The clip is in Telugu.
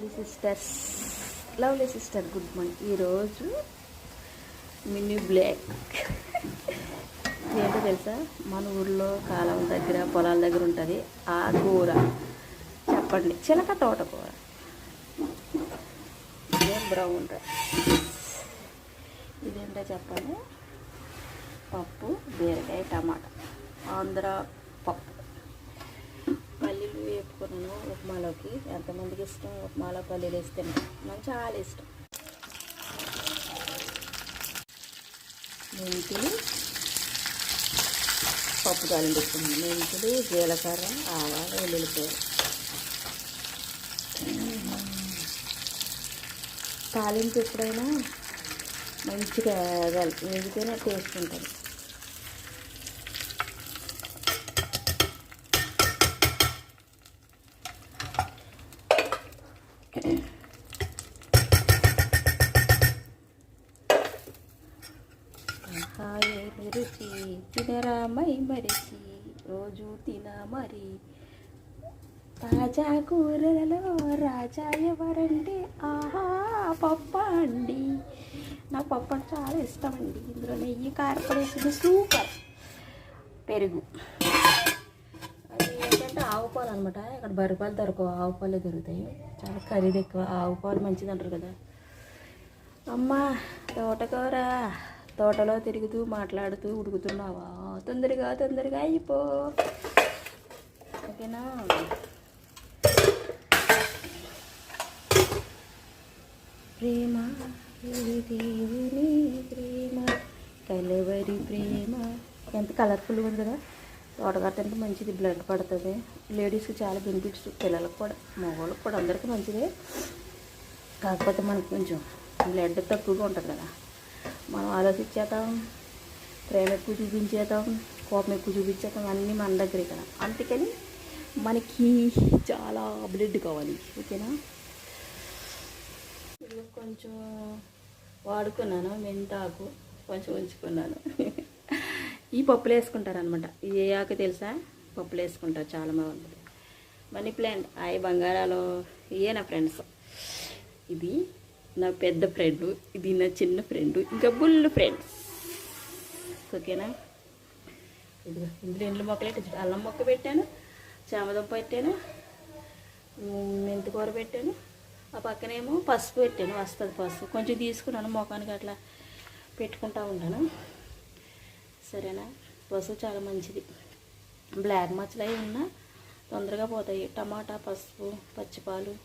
Lovely sister good morning. ఈరోజు మినీ బ్లాక్ ఏంటో తెలుసా, మన ఊళ్ళో కాలం దగ్గర పొలాల దగ్గర ఉంటుంది ఆ కూర. చెప్పండి, చిలక తోటకూర. ఇదేం బ్రౌన్ రైస్, ఇదేంటో చెప్పండి. పప్పు, బీరకాయ, టమాటా, ఆంధ్ర పప్పు. పల్లీలు వేపుకున్నాను ఉప్మాలోకి. ఎంతమందికి ఇష్టం ఉప్మాలో పల్లీలు వేస్తే? నాకు చాలా ఇష్టం. మెంతులు, పప్పు తాలింపుకున్నాను. మెంతులు, జీలకర్ర, ఆవాలు, వెల్లుల్లిపాయలు. తాలింపు ఎప్పుడైనా మంచిగా వేగితేనే టేస్ట్ ఉంటుంది. రుచి తినరా మై మరిచి, రోజు తిన మరి. తాజా కూరలలో రాజా ఎవరంటే ఆహా పప్పు అండి. నాకు పప్పు అంటే చాలా ఇష్టం అండి. ఇందులో నెయ్యి, కారపొడి వేసింది సూపర్. పెరుగు, అది ఏంటంటే ఆవు పాలు అనమాట. ఇక్కడ బర్రె పాలు దొరకవు, ఆవు పాలే దొరుకుతాయి. చాలా ఖరీదు ఎక్కువ. ఆవు పాలు మంచిది అంటారు కదా. అమ్మ తోటకూర, తోటలో తిరుగుతూ మాట్లాడుతూ ఉడుకుతున్నావా? తొందరగా తొందరగా అయిపో, ఓకేనా? ప్రేమ దేవుని ప్రేమ, కలవరి ప్రేమ. ఎంత కలర్ఫుల్గా ఉంది కదా. తోటకూర తింటే మంచిది, బ్లడ్ పడుతుంది. లేడీస్కి చాలా బెనిఫిట్స్, పిల్లలకు కూడా, మగవాళ్ళకి కూడా, అందరికీ మంచిదే. కాకపోతే మనకు కొంచెం బ్లడ్ తక్కువగా ఉంటుంది కదా. మనం ఆలోచించేద్దాం, ప్రేమ ఎక్కువ చూపించేద్దాం, కోపం ఎక్కువ చూపించేద్దాం, అన్నీ మన దగ్గరే కదా. అందుకని మనకి చాలా బ్లడ్ కావాలి, ఓకేనా? ఇది కొంచెం వాడుకున్నాను, మెంతాకు కొంచెం ఉంచుకున్నాను. ఈ పప్పులు వేసుకుంటారనమాట. ఇది ఏ ఆకు తెలుసా? పప్పులు వేసుకుంటారు చాలా బాగుంటుంది. మనీ ప్లాంట్, అవి బంగారాలో. ఇవే నా ఫ్రెండ్స్. ఇది నా పెద్ద ఫ్రెండు, ఇది నా చిన్న ఫ్రెండు, ఇంకా బుల్లు ఫ్రెండ్స్, ఓకేనా? ఇదిగో ఇందులో ఇండ్ల మొక్కలు పెట్టాను. అల్లం మొక్క పెట్టాను, చామదుంప పెట్టాను, మెంతికూర పెట్టాను. ఆ పక్కనేమో పసుపు పెట్టాను, వస్తుంది పసుపు. కొంచెం తీసుకున్నాను, మొఖానికి అట్లా పెట్టుకుంటూ ఉంటాను, సరేనా? పసుపు చాలా మంచిది. బ్లాక్ మచ్చలు అవి ఉన్నా తొందరగా పోతాయి. టమాటా, పసుపు, పచ్చిపాలు,